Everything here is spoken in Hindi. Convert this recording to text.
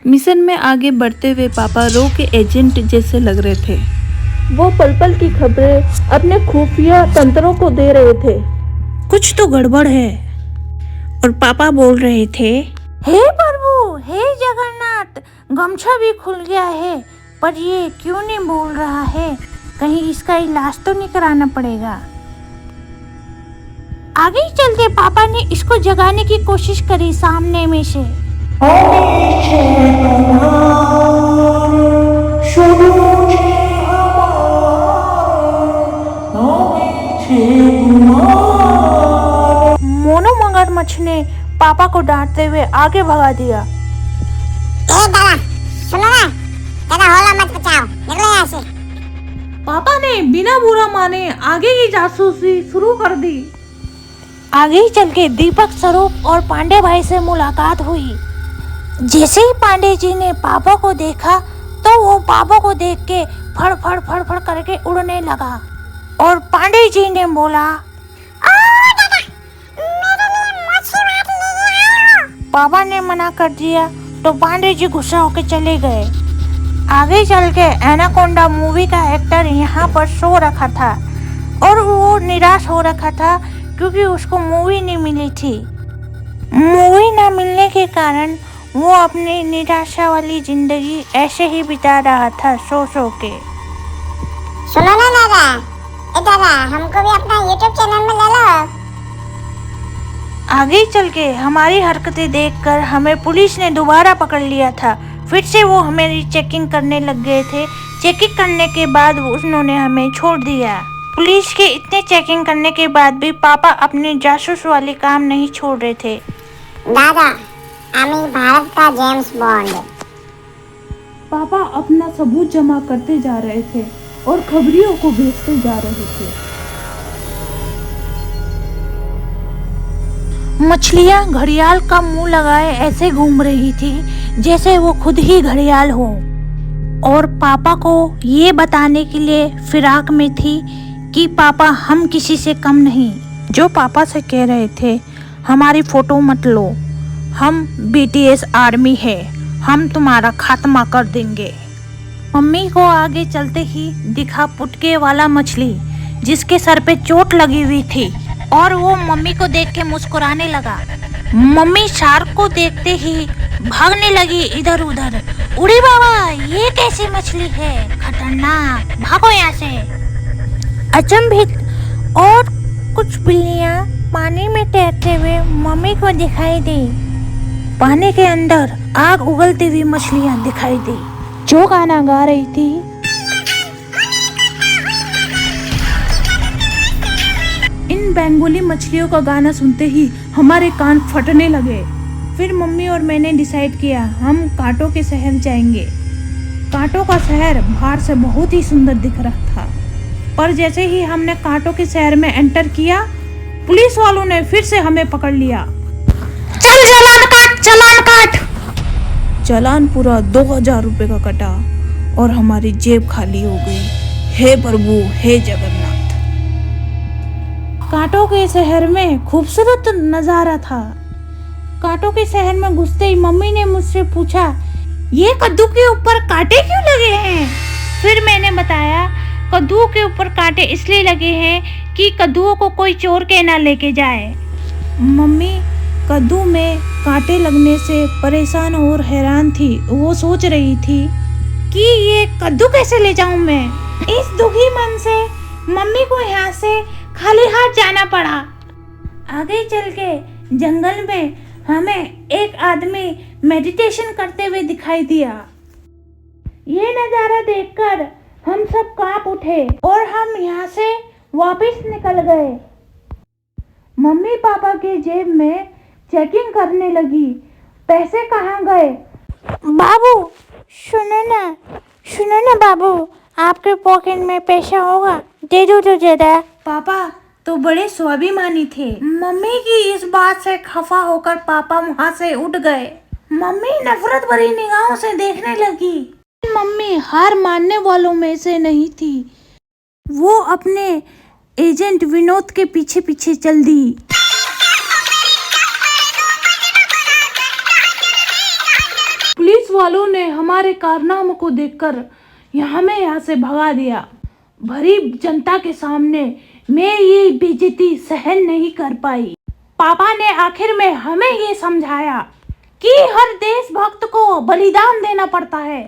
मिशन में आगे बढ़ते हुए पापा रो के एजेंट जैसे लग रहे थे। वो पल पल की खबरें अपने खुफिया तंत्रों को दे रहे थे। कुछ तो गड़बड़ है। और पापा बोल रहे थे, हे प्रभु, हे जगन्नाथ, गमछा भी खुल गया है, पर ये क्यों नहीं बोल रहा है? कहीं इसका इलाज तो नहीं कराना पड़ेगा। आगे ही चलते पापा ने इसको जगाने की कोशिश करी सामने में से। मोनू मगरमच्छ ने पापा को डांटते हुए आगे भगा दिया। दादा, सुनो ना, दादा हौला मत बचाओ, निकलो यहाँ से। पापा ने बिना बुरा माने आगे की जासूसी शुरू कर दी। आगे ही चल के दीपक, स्वरूप और पांडे भाई से मुलाकात हुई। जैसे ही पांडे जी ने पापा को देखा तो वो पापा को देख के फड़ फड़ फड़ फड़ करके उड़ने लगा और पांडे जी ने बोला, पापा ने मना कर दिया तो पांडे जी गुस्सा होकर चले गए। आगे चल के एनाकोंडा मूवी का एक्टर यहाँ पर सो रखा था और वो निराश हो रखा था क्योंकि उसको मूवी नहीं मिली थी। मूवी ना मिलने के कारण वो अपनी निराशा वाली जिंदगी ऐसे ही बिता रहा था सो के। सुनो ना दादा, दादा हमको भी अपना YouTube चैनल में ले लो। आगे चल के हमारी हरकतें देखकर हमें पुलिस ने दोबारा पकड़ लिया था। फिर से वो हमें चेकिंग करने लग गए थे। चेकिंग करने के बाद उन्होंने हमें छोड़ दिया। पुलिस के इतने चेकिंग करने के बाद भी पापा अपने जासूस वाले काम नहीं छोड़ रहे थे। दादा, আমি भारत का जेम्स बॉन्ड। पापा अपना सबूत जमा करते जा रहे थे और खबरियों को भेजते जा रहे थे। मछलियाँ घड़ियाल का मुंह लगाए ऐसे घूम रही थी जैसे वो खुद ही घड़ियाल हो और पापा को ये बताने के लिए फिराक में थी कि पापा हम किसी से कम नहीं। जो पापा से कह रहे थे, हमारी फोटो मत लो, हम BTS आर्मी है, हम तुम्हारा खात्मा कर देंगे। मम्मी को आगे चलते ही दिखा पुटके वाला मछली जिसके सर पे चोट लगी हुई थी और वो मम्मी को देख के मुस्कुराने लगा। मम्मी शार्क को देखते ही भागने लगी इधर उधर। उड़ी बाबा, ये कैसी मछली है, खतरनाक, भागो यहाँ से। अचंभित और कुछ बिल्लियाँ पानी में तैरते हुए मम्मी को दिखाई दी। पानी के अंदर आग उगलती हुई मछलियाँ दिखाई दी जो गाना गा रही थी। इन बेंगोली मछलियों का गाना सुनते ही हमारे कान फटने लगे। फिर मम्मी और मैंने डिसाइड किया हम कांटों के शहर जाएंगे। कांटों का शहर बाहर से बहुत ही सुंदर दिख रहा था, पर जैसे ही हमने कांटों के शहर में एंटर किया, पुलिस वालों ने फिर से हमें पकड़ लिया। चल चालान काट, चालान काट। चालान पूरा 2000 रुपए का कटा और हमारी जेब खाली हो गई। हे प्रभु, हे जगन्नाथ। कांटों के शहर में खूबसूरत नजारा था। कांटों के शहर में घुसते ही मम्मी ने मुझसे पूछा, ये कद्दू के ऊपर कांटे क्यों लगे हैं? फिर मैंने बताया, कद्दू के ऊपर कांटे इसलिए लगे हैं कि कद्दुओं को कोई चोर के ना लेके जाए। मम्मी कद्दू में कांटे लगने से परेशान और हैरान थी। वो सोच रही थी कि ये कद्दू कैसे ले जाऊं मैं। इस दुखी मन से मम्मी को यहाँ से खाली हाथ जाना पड़ा। आगे चल के जंगल में हमें एक आदमी मेडिटेशन करते हुए दिखाई दिया। ये नज़ारा देखकर हम सब कांप उठे और हम यहाँ से वापस निकल गए। मम्मी पापा के जेब में चेकिंग करने लगी, पैसे कहाँ गए? बाबू सुनो ना बाबू, आपके पॉकेट में पैसा होगा, दे दो तो जरा। पापा तो बड़े स्वाभिमानी थे। मम्मी की इस बात से खफा होकर पापा वहाँ से उठ गए। मम्मी नफरत भरी निगाहों से देखने लगी। मम्मी हार मानने वालों में से नहीं थी। वो अपने एजेंट विनोद के पीछे पीछे चल दी। पुलिस पुलिस वालों ने हमारे कारनामों को देखकर हमें यहाँ से भगा दिया। भरी जनता के सामने मैं ये बेइज्जती सहन नहीं कर पाई। पापा ने आखिर में हमें ये समझाया कि हर देशभक्त को बलिदान देना पड़ता है।